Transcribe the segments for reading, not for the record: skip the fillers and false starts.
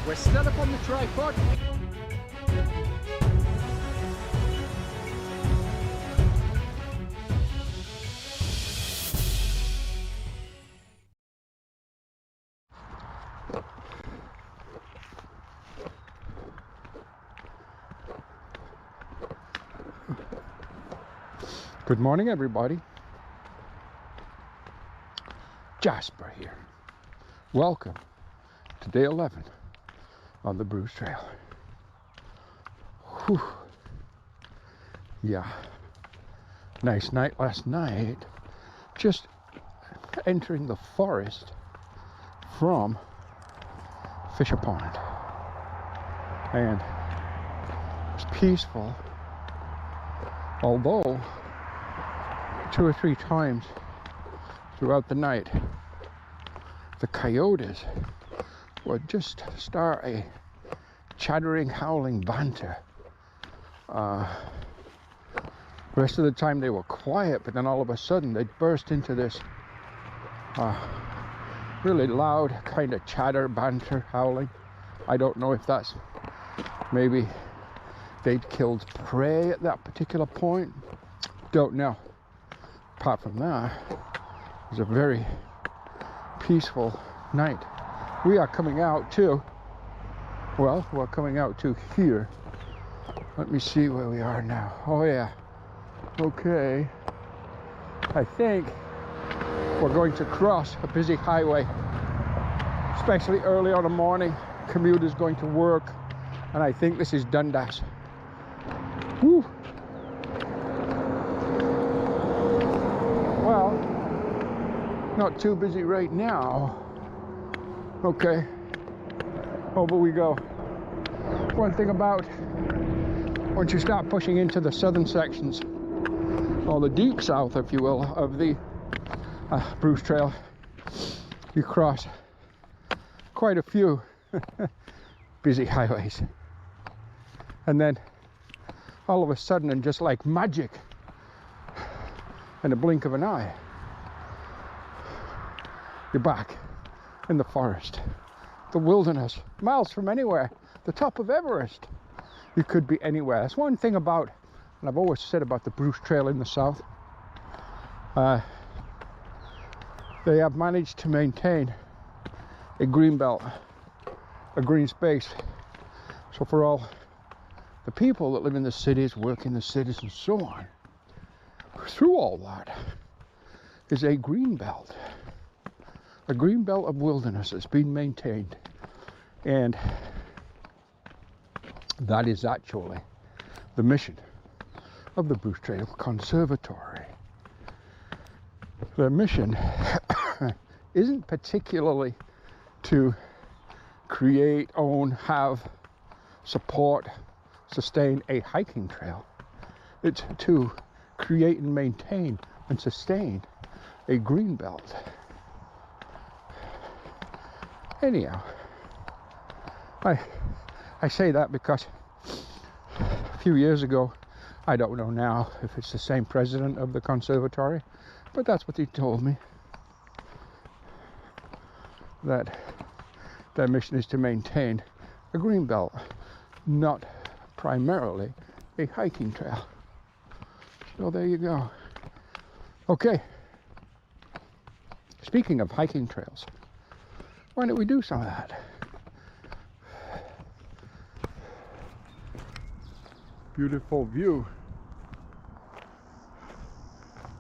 We're still up on the tripod. Good morning, everybody. Jasper here. Welcome to day 11 on the Bruce Trail. Whew. Yeah, nice night last night. Just entering the forest from Fisher Pond, and it's peaceful, although 2 or 3 times throughout the night the coyotes would just start a chattering, howling banter. The rest of the time they were quiet, but then all of a sudden they'd burst into this really loud kind of chatter, banter, howling. I don't know if that's maybe they'd killed prey at that particular point. Don't know. Apart from that, it was a very peaceful night. We are coming out to, well, we're coming out to here. Let me see where we are now. Oh yeah, okay. I think we're going to cross a busy highway, especially early on in the morning. Commuters going to work, and I think this is Dundas. Woo! Well, not too busy right now. Okay, over we go. One thing about once you start pushing into the southern sections, or the deep south, if you will, of the Bruce Trail, you cross quite a few busy highways. And then all of a sudden, and just like magic, in a blink of an eye, you're back in the forest, the wilderness, miles from anywhere, the top of Everest. You could be anywhere. That's one thing about, and I've always said about the Bruce Trail in the south, they have managed to maintain a green belt, a green space. So for all the people that live in the cities, work in the cities and so on, through all that is a green belt of wilderness that's been maintained. And that is actually the mission of the Bruce Trail Conservatory. Their mission isn't particularly to create, own, have, support, sustain a hiking trail. It's to create and maintain and sustain a green belt. Anyhow, I say that because a few years ago, I don't know now if it's the same president of the conservatory, but that's what he told me, that their mission is to maintain a green belt, not primarily a hiking trail. So there you go. Okay. Speaking of hiking trails, why don't we do some of that? Beautiful view.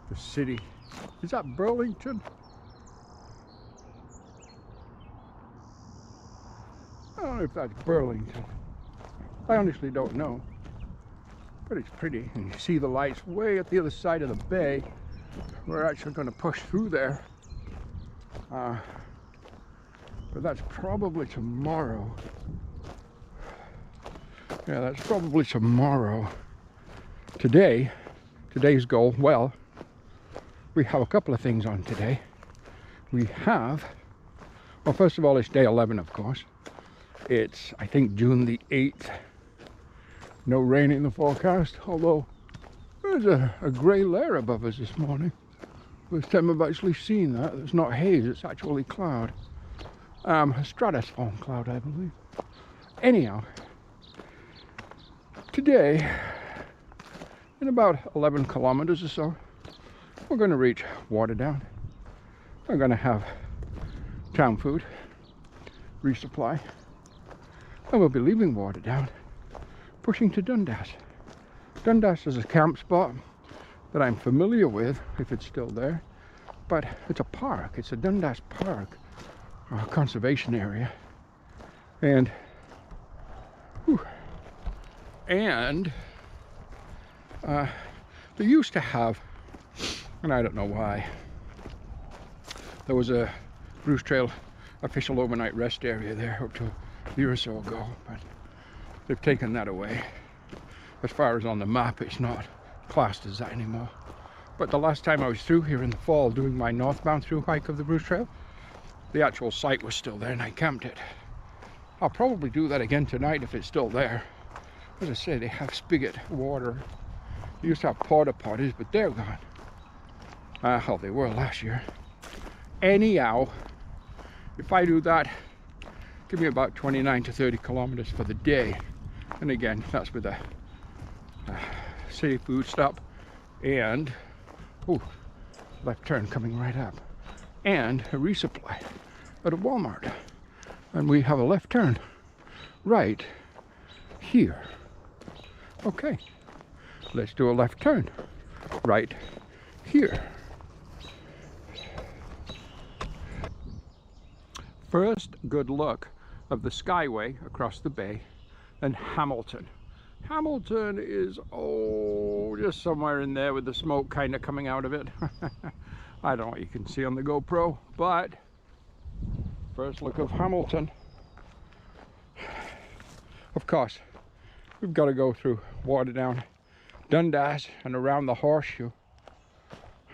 The city. Is that Burlington? I don't know if that's Burlington. I honestly don't know. But it's pretty, and you see the lights way at the other side of the bay. We're actually going to push through there. But that's probably tomorrow. Yeah, that's probably tomorrow. Today's goal, well, we have a couple of things on today. We have, well, first of all, it's day 11, of course. It's, I think, June the 8th. No rain in the forecast, although there's a grey layer above us this morning. First time I've actually seen that. It's not haze, it's actually cloud. A stratus form cloud, I believe. Anyhow, today, in about 11 kilometers or so, we're going to reach Waterdown. We're going to have town food, resupply, and we'll be leaving Waterdown, pushing to Dundas. Dundas is a camp spot that I'm familiar with, if it's still there, but it's a park. It's a Dundas Park, a conservation area, and they used to have, and I don't know why, there was a Bruce Trail official overnight rest area there up to a year or so ago, but they've taken that away. As far as on the map, it's not classed as that anymore. But the last time I was through here in the fall doing my northbound through hike of the Bruce Trail, the actual site was still there and I camped it. I'll probably do that again tonight if it's still there. As I say, they have spigot water. They used to have porta potties, but they're gone. Hell, they were last year. Anyhow, if I do that, give me about 29 to 30 kilometers for the day. And again, that's with a city food stop and, oh, left turn coming right up, and a resupply at a Walmart. And we have a left turn right here. Okay, let's do a left turn right here. First good look of the Skyway across the bay and Hamilton. Hamilton is, oh, just somewhere in there with the smoke kind of coming out of it. I don't know what you can see on the GoPro, but first look of Hamilton. Of course, we've got to go through Waterdown, Dundas, and around the horseshoe.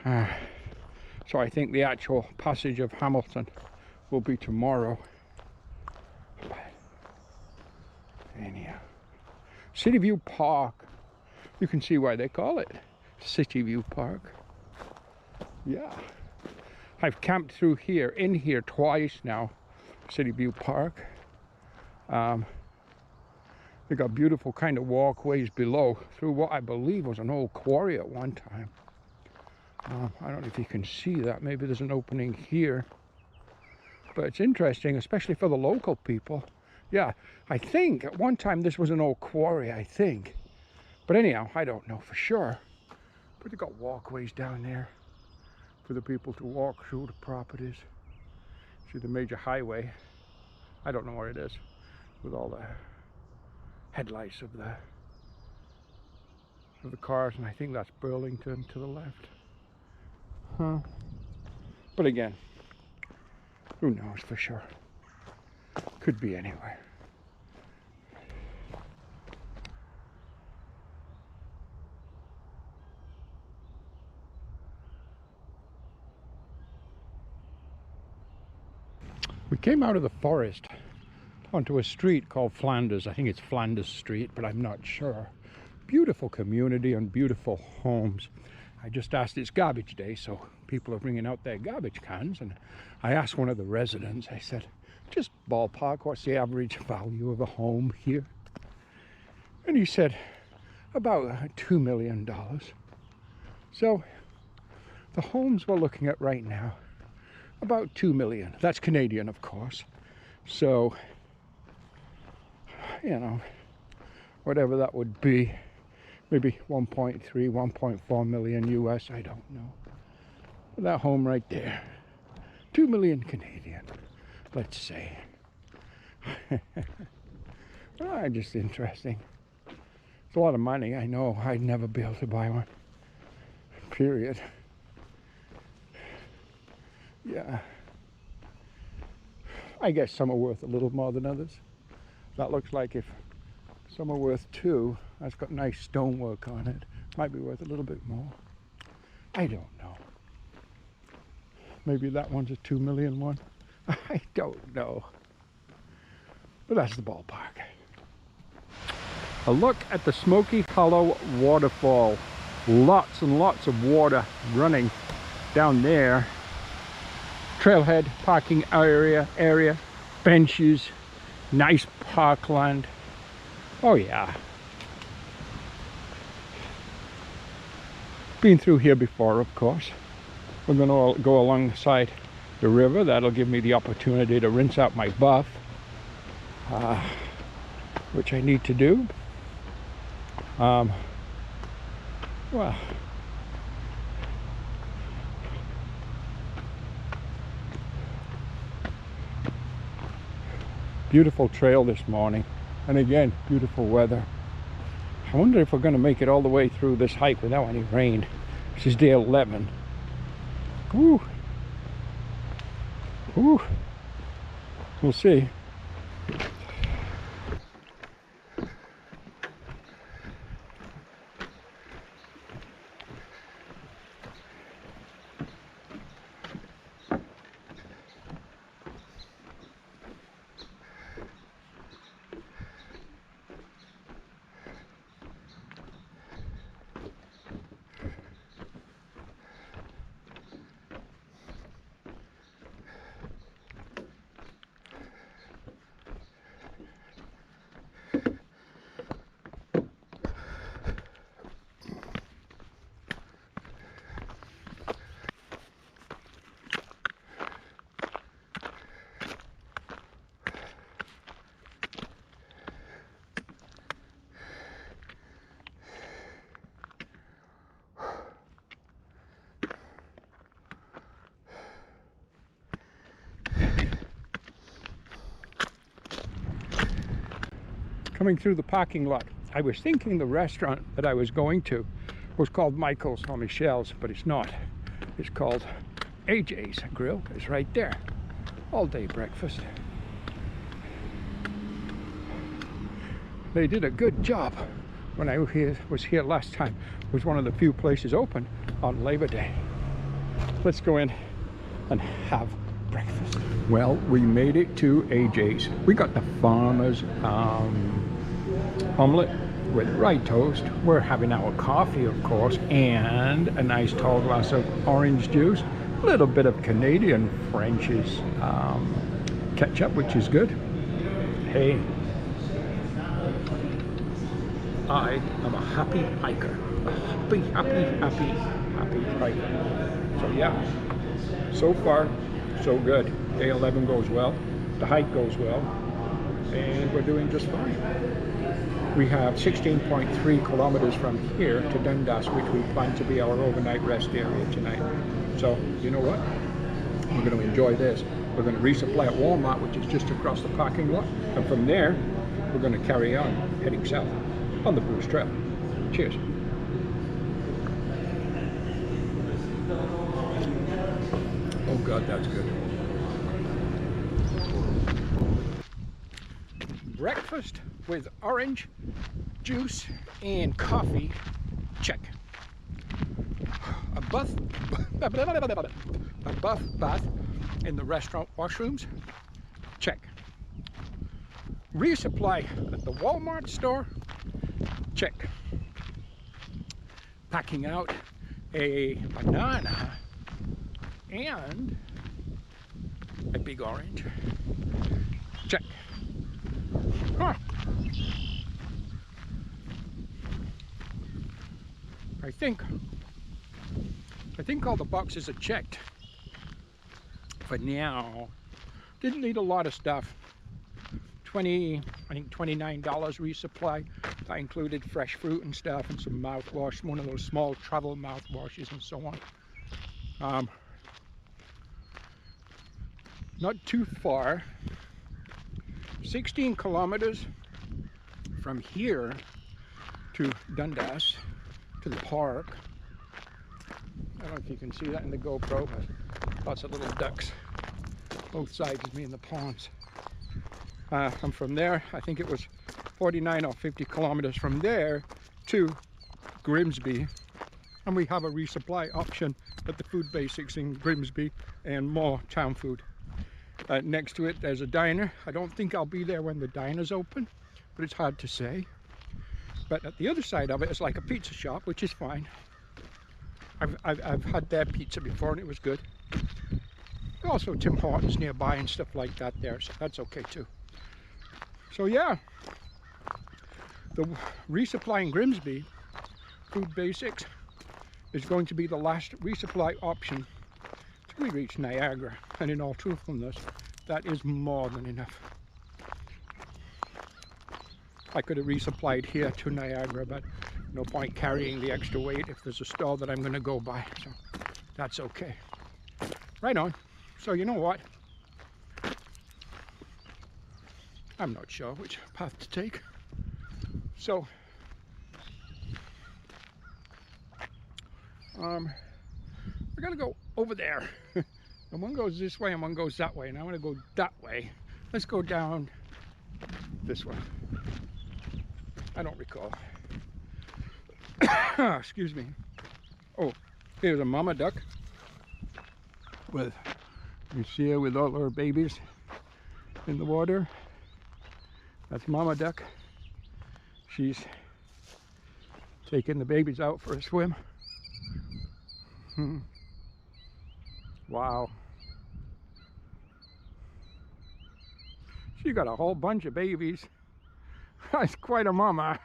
So I think the actual passage of Hamilton will be tomorrow. But anyhow, City View Park. You can see why they call it City View Park. Yeah, I've camped through here, in here twice now. City View Park. They got beautiful kind of walkways below through what I believe was an old quarry at one time. I don't know if you can see that. Maybe there's an opening here. But it's interesting, especially for the local people. Yeah, I think at one time this was an old quarry, I think. But anyhow, I don't know for sure. But they've got walkways down there for the people to walk through the properties. See the major highway. I don't know where it is, with all the headlights of the cars, and I think that's Burlington to the left. But again, who knows for sure? Could be anywhere. We came out of the forest onto a street called Flanders. I think it's Flanders Street, but I'm not sure. Beautiful community and beautiful homes. I just asked, it's garbage day, so people are bringing out their garbage cans, and I asked one of the residents, I said, just ballpark, what's the average value of a home here? And he said, about $2 million. So the homes we're looking at right now, about 2 million. That's Canadian, of course. So, you know, whatever that would be, maybe 1.3, 1.4 million US, I don't know. That home right there, 2 million Canadian, let's say. Just interesting. It's a lot of money. I know I'd never be able to buy one, period. Yeah, I guess some are worth a little more than others. That looks like if some are worth 2, that's got nice stonework on it, might be worth a little bit more. I don't know. Maybe that one's a 2 million one. I don't know. But that's the ballpark. A look at the Smoky Hollow waterfall. Lots and lots of water running down there. Trailhead, parking area, benches, Nice parkland. Oh yeah. Been through here before, of course. We're going to go alongside the river. That'll give me the opportunity to rinse out my buff, which I need to do. Well, beautiful trail this morning, and again, beautiful weather. I wonder if we're going to make it all the way through this hike without any rain. This is day 11. Woo. Woo. We'll see. Coming through the parking lot, I was thinking the restaurant that I was going to was called Michael's or Michelle's, but it's not. It's called AJs Grill. It's right there. All day breakfast. They did a good job when I was here last time. It was one of the few places open on Labor Day. Let's go in and have breakfast. Well, we made it to AJ's. We got the farmer's omelette with rye toast. We're having our coffee, of course, and a nice tall glass of orange juice. A little bit of Canadian French's ketchup, which is good. Hey, I am a happy hiker. A happy hiker. So yeah, so far, so good. Day 11 goes well. The hike goes well. And we're doing just fine. We have 16.3 kilometers from here to Dundas, which we plan to be our overnight rest area tonight. So, you know what? We're going to enjoy this. We're going to resupply at Walmart, which is just across the parking lot. And from there, we're going to carry on, heading south on the Bruce Trail. Cheers. Oh God, that's good. Breakfast with orange juice and coffee, check. A buff bath in the restaurant washrooms, check. Resupply at the Walmart store, check. Packing out a banana and a big orange, check. Huh. I think all the boxes are checked for now. Didn't need a lot of stuff. I think $29 resupply. I included fresh fruit and stuff and some mouthwash, one of those small travel mouthwashes and so on. Not too far. 16 kilometers from here to Dundas, to the park. I don't know if you can see that in the GoPro, but lots of little ducks both sides of me in the ponds. And from there, I think it was 49 or 50 kilometers from there to Grimsby, and we have a resupply option at the Food Basics in Grimsby and more town food. Next to it there's a diner. I don't think I'll be there when the diner's open, but it's hard to say. But at the other side of it is like a pizza shop, which is fine. I've had their pizza before and it was good. Also Tim Hortons nearby and stuff like that there, so that's okay too. So yeah, the resupply in Grimsby, Food Basics, is going to be the last resupply option till we reach Niagara. And in all truthfulness, that is more than enough. I could have resupplied here to Niagara, but no point carrying the extra weight if there's a store that I'm going to go by. So that's okay. Right on. So you know what? I'm not sure which path to take. So we're gonna go over there. And one goes this way and one goes that way, and I'm gonna go that way. Let's go down this way. I don't recall. Excuse me. Oh, here's a mama duck with, you see her with all her babies in the water. That's mama duck. She's taking the babies out for a swim. Wow. She got a whole bunch of babies. That's quite a mama.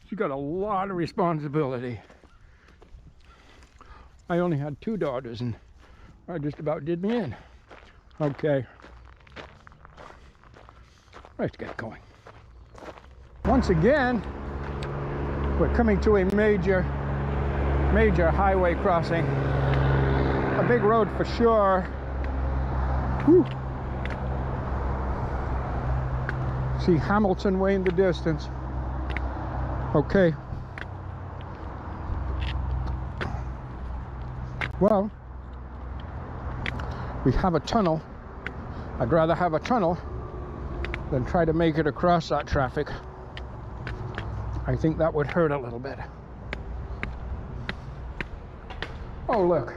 She got a lot of responsibility. I only had 2 daughters and I just about did me in. Okay. Let's get going. Once again, we're coming to a major highway crossing. A big road for sure. Whew. See Hamilton way in the distance. Okay. Well, we have a tunnel. I'd rather have a tunnel than try to make it across that traffic. I think that would hurt a little bit. Oh look,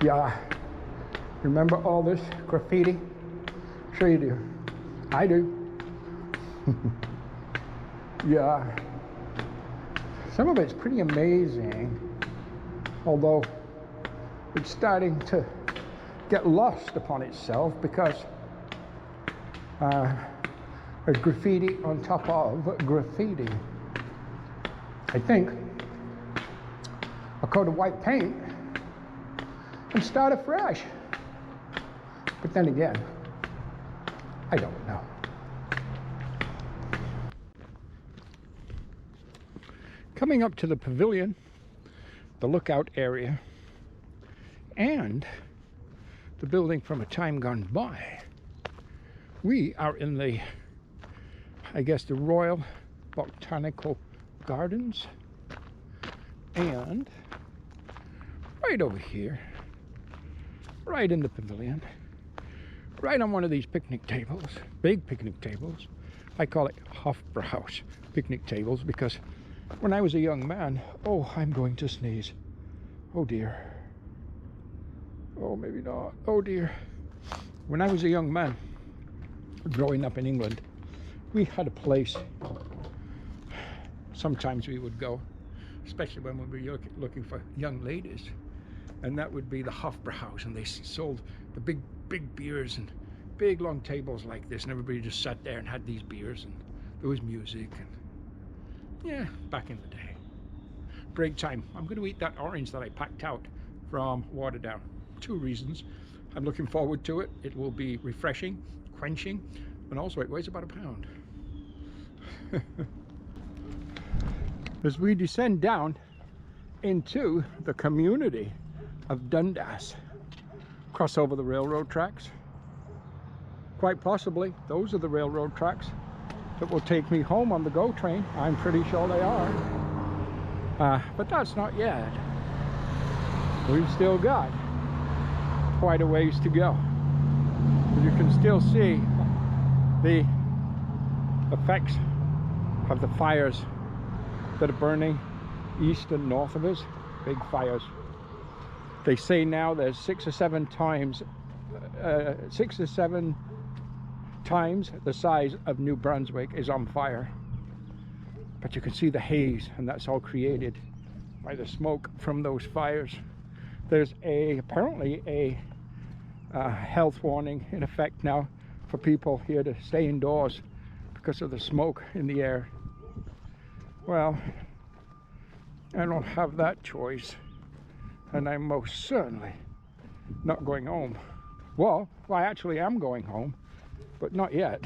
yeah, remember all this graffiti? Sure you do. I do. Yeah, some of it's pretty amazing, although it's starting to get lost upon itself because there's graffiti on top of graffiti. I think a coat of white paint and start afresh. But then again, I don't know. Coming up to the pavilion, the lookout area, and the building from a time gone by, we are in the, I guess, the Royal Botanical Gardens. And right over here, right in the pavilion, right on one of these picnic tables, big picnic tables. I call it Hofbrauhaus picnic tables because when I was a young man, oh, I'm going to sneeze. Oh dear. Oh, maybe not. Oh dear. When I was a young man, growing up in England, we had a place. Sometimes we would go, especially when we were looking for young ladies, and that would be the Hofbrauhaus, and they sold the big beers and big long tables like this, and everybody just sat there and had these beers, and there was music, and yeah, back in the day. Break time. I'm going to eat that orange that I packed out from Waterdown. 2 reasons. I'm looking forward to it. It will be refreshing, quenching, and also it weighs about a pound. As we descend down into the community of Dundas, cross over the railroad tracks. Quite possibly, those are the railroad tracks that will take me home on the GO train. I'm pretty sure they are. But that's not yet. We've still got quite a ways to go. You can still see the effects of the fires that are burning east and north of us. Big fires. They say now there's 6 or 7 times the size of New Brunswick is on fire. But you can see the haze, and that's all created by the smoke from those fires. There's apparently a health warning in effect now for people here to stay indoors because of the smoke in the air. Well, I don't have that choice, and I'm most certainly not going home. Well, I actually am going home, but not yet.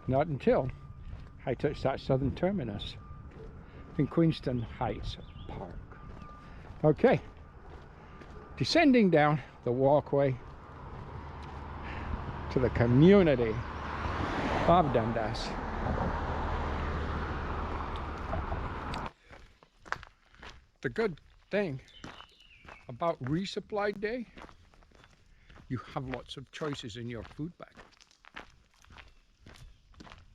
Not until I touch that southern terminus in Queenston Heights Park. Okay, descending down the walkway to the community of Dundas. The good thing about resupply day, you have lots of choices in your food bag.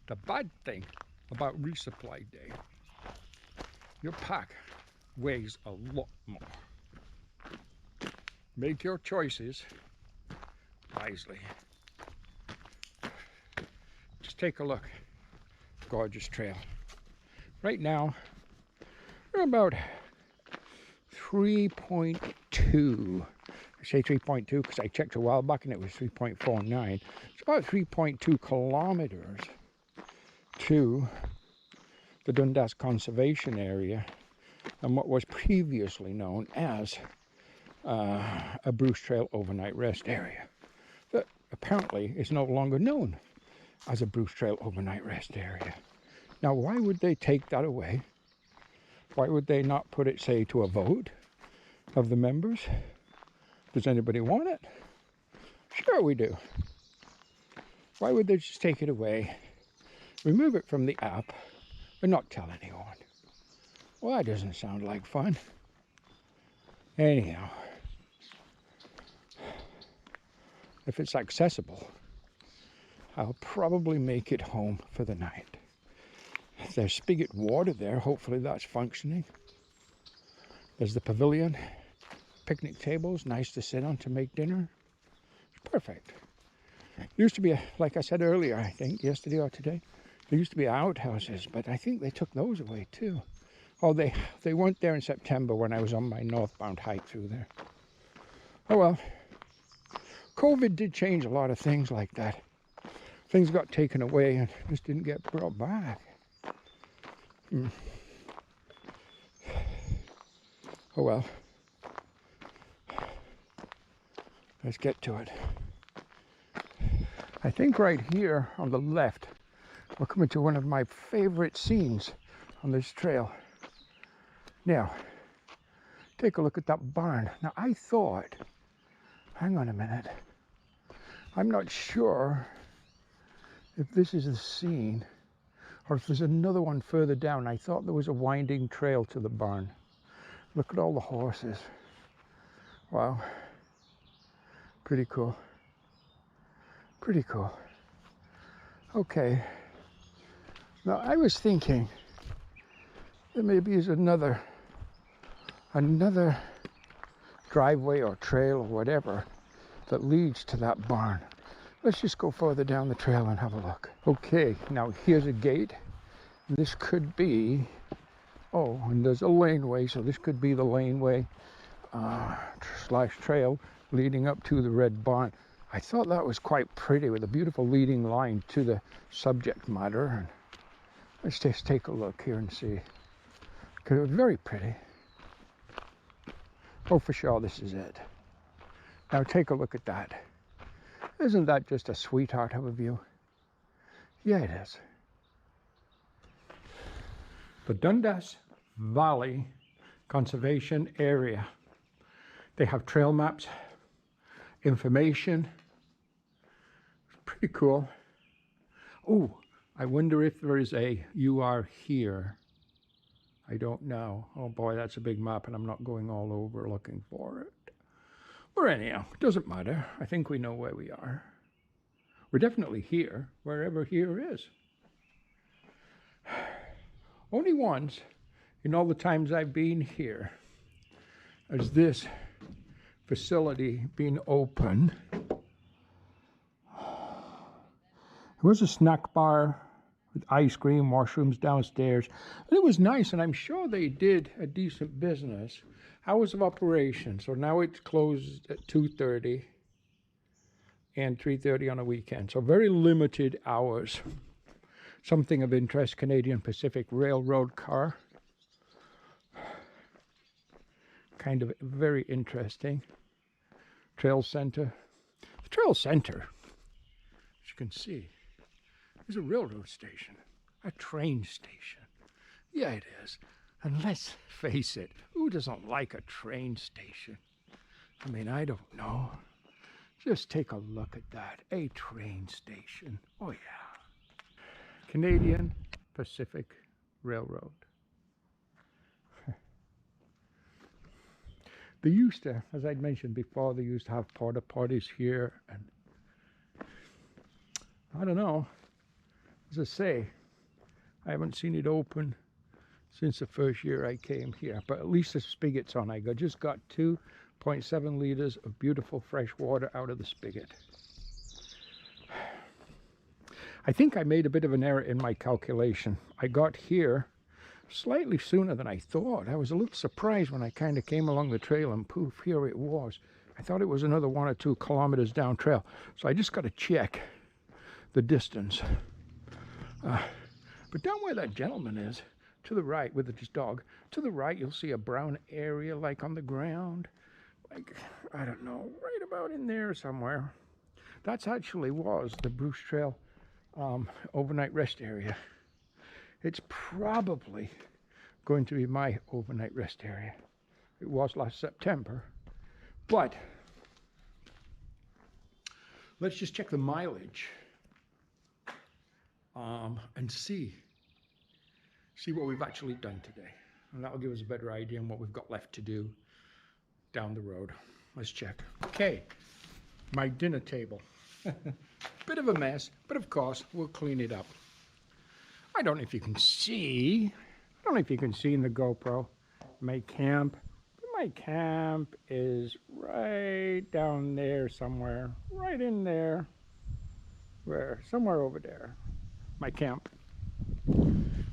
The bad thing about resupply day, your pack weighs a lot more. Make your choices wisely. Just take a look. Gorgeous trail. Right now, we're about 3.2. I say 3.2 because I checked a while back and it was 3.49. It's about 3.2 kilometers to the Dundas Conservation Area and what was previously known as a Bruce Trail overnight rest area that apparently is no longer known as a Bruce Trail overnight rest area. Now, why would they take that away? Why would they not put it, say, to a vote of the members? Does anybody want it? Sure we do. Why would they just take it away, remove it from the app, but not tell anyone? Well, that doesn't sound like fun. Anyhow, if it's accessible, I'll probably make it home for the night. There's spigot water there, hopefully that's functioning. There's the pavilion, picnic tables, nice to sit on to make dinner. It's perfect. There used to be, like I said earlier, I think, yesterday or today, there used to be outhouses, but I think they took those away too. Oh, they weren't there in September when I was on my northbound hike through there. Oh well. COVID did change a lot of things like that. Things got taken away and just didn't get brought back. Oh well. Let's get to it. I think right here on the left, we're coming to one of my favorite scenes on this trail. Now, take a look at that barn. Now, I thought, hang on a minute, I'm not sure if this is the scene or if there's another one further down. I thought there was a winding trail to the barn. Look at all the horses. Wow. Pretty cool. Pretty cool. Okay. Now, I was thinking there maybe is another driveway or trail or whatever that leads to that barn. Let's just go further down the trail and have a look. Okay, now here's a gate. This could be, oh, and there's a laneway, so this could be the laneway slash trail leading up to the red barn. I thought that was quite pretty with a beautiful leading line to the subject matter. And let's just take a look here and see. Because it was very pretty. Oh, for sure, this is it. Now take a look at that. Isn't that just a sweetheart of a view? Yeah, it is. The Dundas Valley Conservation Area. They have trail maps, information. Pretty cool. Oh, I wonder if there is a "you are here." I don't know. Oh boy, that's a big map and I'm not going all over looking for it. But anyhow, it doesn't matter. I think we know where we are. We're definitely here, wherever here is. Only once in all the times I've been here has this facility been open. There was a snack bar with ice cream, washrooms downstairs. And it was nice, and I'm sure they did a decent business. Hours of operation, so now it's closed at 2:30. and 3:30 on a weekend. So very limited hours. Something of interest, Canadian Pacific Railroad car. Kind of very interesting. Trail center. The trail center, as you can see, is a railroad station, a train station. Yeah, it is. And let's face it, who doesn't like a train station? I mean, I don't know. Just take a look at that. A train station. Oh, yeah. Canadian Pacific Railroad. They used to, as I'd mentioned before, they used to have porta potties here. And I don't know. As I say, I haven't seen it open since the first year I came here. But at least the spigot's on. I just got 2.7 liters of beautiful fresh water out of the spigot. I think I made a bit of an error in my calculation. I got here slightly sooner than I thought. I was a little surprised when I kind of came along the trail and poof, here it was. I thought it was another 1 or 2 kilometers down trail. So I just got to check the distance. But down where that gentleman is, to the right with his dog, to the right you'll see a brown area like on the ground. Like, I don't know, right about in there somewhere. That's actually was the Bruce Trail overnight rest area. It's probably going to be my overnight rest area. It was last September. But let's just check the mileage and see what we've actually done today. And that'll give us a better idea on what we've got left to do down the road. Let's check. Okay, my dinner table. Bit of a mess, but of course we'll clean it up. I don't know if you can see. I don't know if you can see in the GoPro my camp. My camp is right down there somewhere. Right in there. Where? Somewhere over there. My camp.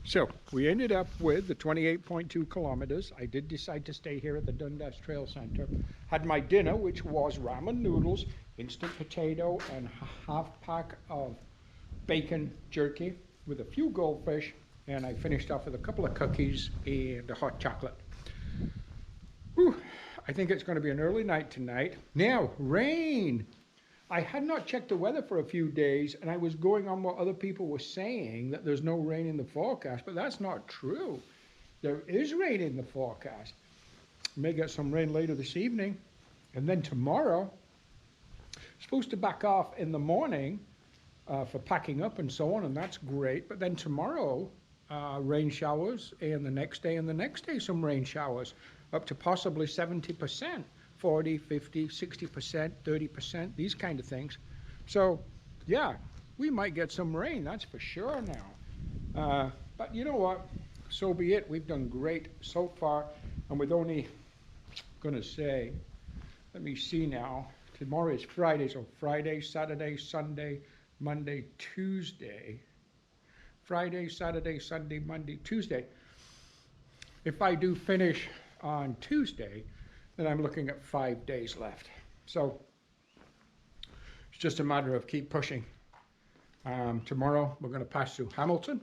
So we ended up with the 28.2 kilometers. I did decide to stay here at the Dundas Trail Center. Had my dinner, which was ramen noodles, instant potato, and half pack of bacon jerky with a few goldfish, and I finished off with a couple of cookies and a hot chocolate. Whew, I think it's going to be an early night tonight. Now, rain. I had not checked the weather for a few days, and I was going on what other people were saying, that there's no rain in the forecast, but that's not true. There is rain in the forecast. May get some rain later this evening, and then tomorrow, supposed to back off in the morning, for packing up and so on, and that's great. But then tomorrow, rain showers, and the next day some rain showers, up to possibly 70%, 40, 50, 60%, 30%, these kind of things. So yeah, we might get some rain, that's for sure now. But you know what, so be it. We've done great so far, and with only gonna say, let me see now, tomorrow is Friday, so Friday, Saturday, Sunday, Monday, Tuesday, Friday, Saturday, Sunday, Monday, Tuesday. If I do finish on Tuesday, then I'm looking at 5 days left. So it's just a matter of keep pushing. Tomorrow we're going to pass through Hamilton,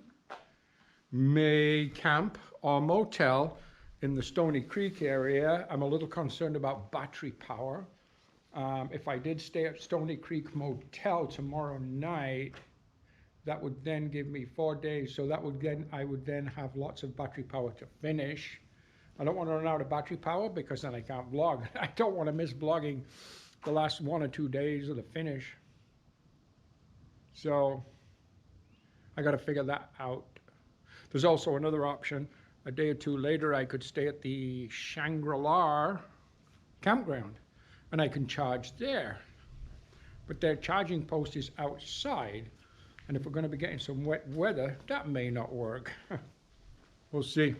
may camp or motel in the Stony Creek area. I'm a little concerned about battery power. If I did stay at Stony Creek Motel tomorrow night, that would then give me 4 days. So that would then, I would then have lots of battery power to finish. I don't want to run out of battery power because then I can't vlog. I don't want to miss vlogging the last 1 or 2 days of the finish. So I got to figure that out. There's also another option. A day or two later, I could stay at the Shangri-La campground, and I can charge there. But their charging post is outside, and if we're going to be getting some wet weather, that may not work. We'll see.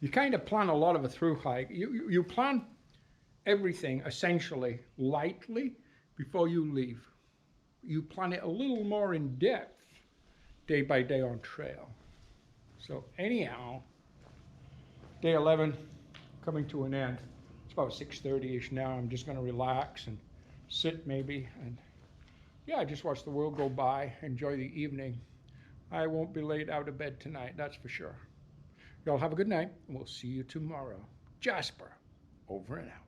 You kind of plan a lot of a through hike. You plan everything essentially lightly before you leave. You plan it a little more in depth day by day on trail. So anyhow, day 11 coming to an end. It's about 6:30ish now. I'm just going to relax and sit maybe, and yeah, just watch the world go by, enjoy the evening. I won't be late out of bed tonight, that's for sure. Y'all have a good night, and we'll see you tomorrow. Jasper, over and out.